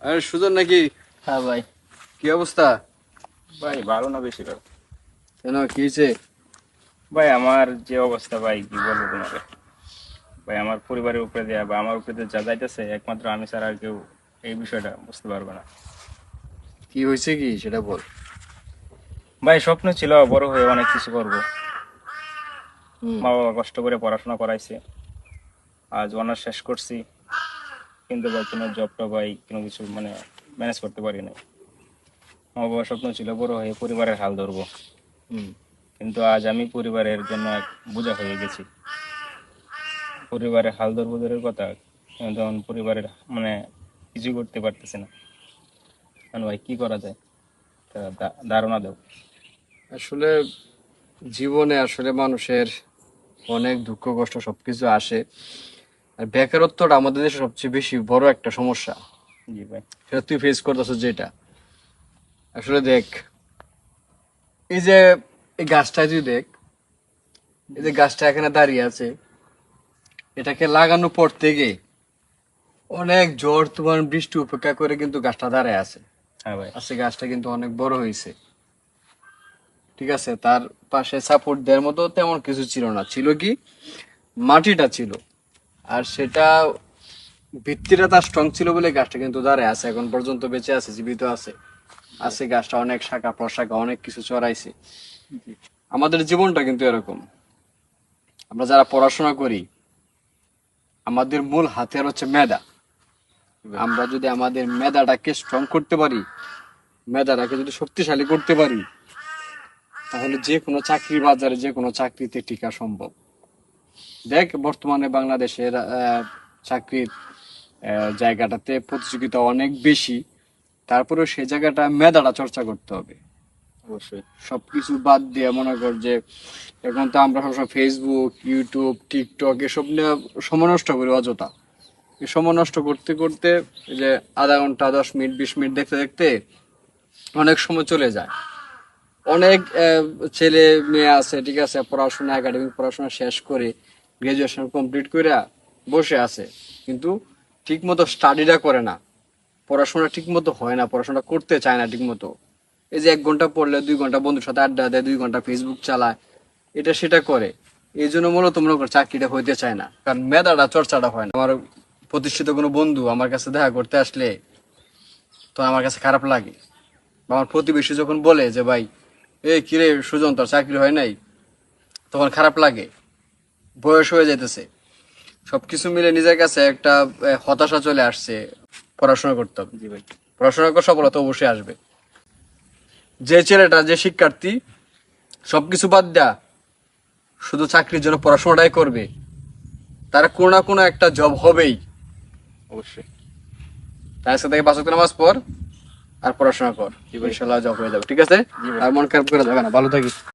আরে সুজন নাকি? হ্যাঁ ভাই। কি অবস্থা? ভাই ভালো না বেশি ভালো। কেন, কি হয়েছে? ভাই আমার যে অবস্থা ভাই কি বলবো তোমাকে। ভাই আমার পরিবারের উপরে দেয়া বা আমার উপরে যা যাইতেছে একমাত্র আমি ছাড়া আর কেউ এই বিষয়টা বুঝতে পারবে না। কি হয়েছে, কি সেটা বল। ভাই স্বপ্ন ছিল বড় হয়ে অনেক কিছু করব। হুম। মা বাবা কষ্ট করে পড়াশোনা করাইছে, আজ অনার্স শেষ করছি, কিন্তু ভাই কোনো জবটা ভাই কোনো কিছু মানে ম্যানেজ করতে পারি না। মা বাবার স্বপ্ন ছিল বড় হয়ে পরিবারের হাল ধরবো, হুম। কিন্তু আজ আমি পরিবারের জন্য এক বোঝা হয়ে গেছি। পরিবারের হাল ধরবো দূরের কথা, তখন পরিবারের মানে কিছু করতে পারতেছে না। মানে ভাই কি করা যায়, তা ধারণা দাও। আসলে জীবনে আসলে মানুষের অনেক দুঃখ কষ্ট সবকিছু আসে। আর বেকারত্বটা আমাদের দেশে সবচেয়ে বেশি বড় একটা সমস্যা। জি ভাই। সেটা তুই ফেস করতেছিস যেটা। আসলে দেখ, এই যে এই গাছটা তুই দেখ, এই যে গাছটা এখানে দাঁড়িয়ে আছে, এটাকে লাগানোর পর থেকে অনেক ঝড় তুফান বৃষ্টি উপেক্ষা করে কিন্তু গাছটা দাঁড়ায় আছে। হ্যাঁ ভাই। আজকে গাছটা কিন্তু অনেক বড় হয়েছে। ঠিক আছে, তার পাশে সাপোর্ট দেওয়ার মতো তেমন কিছু ছিল না, ছিল কি মাটিটা ছিল। আর সেটা ভিত্তিটা তার স্ট্রং ছিল বলে গাছটা কিন্তু দাঁড়ায় আছে, এখন পর্যন্ত বেঁচে আছে, জীবিত আছে। আছে গাছটা অনেক শাখা প্রশাখা অনেক কিছু চড়াইছে। আমাদের জীবনটা কিন্তু এরকম। আমরা যারা পড়াশোনা করি, আমাদের মূল হাতিয়ার হচ্ছে মেধা। আমরা যদি আমাদের মেধাটাকে স্ট্রং করতে পারি, মেধাটাকে যদি শক্তিশালী করতে পারি, তাহলে যে কোনো চাকরি বাজারে যে কোনো চাকরিতে টিকা সম্ভব। দেখ, বর্তমানে বাংলাদেশের চাকরির জায়গাটাতে প্রতিযোগিতা অনেক বেশি। তারপরেও সেই জায়গাটা মেধাটা চর্চা করতে হবে। অবশ্যই। সবকিছু বাদ দিয়ে মনে কর যে এখন তো আমরা সবসময় ফেসবুক, ইউটিউব, টিকটক এসব নিয়ে সময় নষ্ট করি অযথা। এই সময় নষ্ট করতে করতে এই যে আধা ঘন্টা 10 মিনিট 20 মিনিট দেখতে দেখতে অনেক সময় চলে যায়। অনেক ছেলে মেয়ে আছে, ঠিক আছে, পড়াশোনা একাডেমিক পড়াশোনা শেষ করে গ্রাজুয়েশন কমপ্লিট করে বসে আছে, কিন্তু ঠিক মতো স্টাডিটা করে না। পড়াশোনা ঠিক মতো হয় না, পড়াশোনা করতে চায় না ঠিক মতো। এই যে 1 ঘন্টা পড়লে 2 ঘন্টা বন্ধুর সাথে আড্ডা দেয়, 2 ঘন্টা ফেসবুক চালায়, এটা সেটা করে। এই জন্য মূলত মনে কর চাকরিটা হইতে চায় না, কারণ মেধাটা চর্চাটা হয় না। আমার প্রতিষ্ঠিত কোনো বন্ধু আমার কাছে দেখা করতে আসলে তো আমার কাছে খারাপ লাগে। বা আমার প্রতিবেশী যখন বলে যে ভাই, এই কিরে সুজন, তোর চাকরি হয় নাই, তখন খারাপ লাগে। বয়স হয়ে যেতেছে, সবকিছু মিলে নিজের কাছে একটা হতাশা চলে আসছে। পড়াশোনা করতে হবে। জি ভাই। পড়াশোনা করে সফলতা অবশ্যই আসবে। যে ছেলেটা, যে শিক্ষার্থী সবকিছু বাদ দেয়া শুধু চাকরির জন্য পড়াশোনাটাই করবে, তার কোনো না কোনো একটা জব হবেই। অবশ্যই। তাই আজকে থেকে 5 ওয়াক্ত নামাজ পড় আর পড়াশোনা কর, জি ভাই। ইনশাল্লাহ জব হয়ে যাবে। ঠিক আছে? জি ভাই। আর মন খারাপ করে যাবে না, ভালো থাকিস।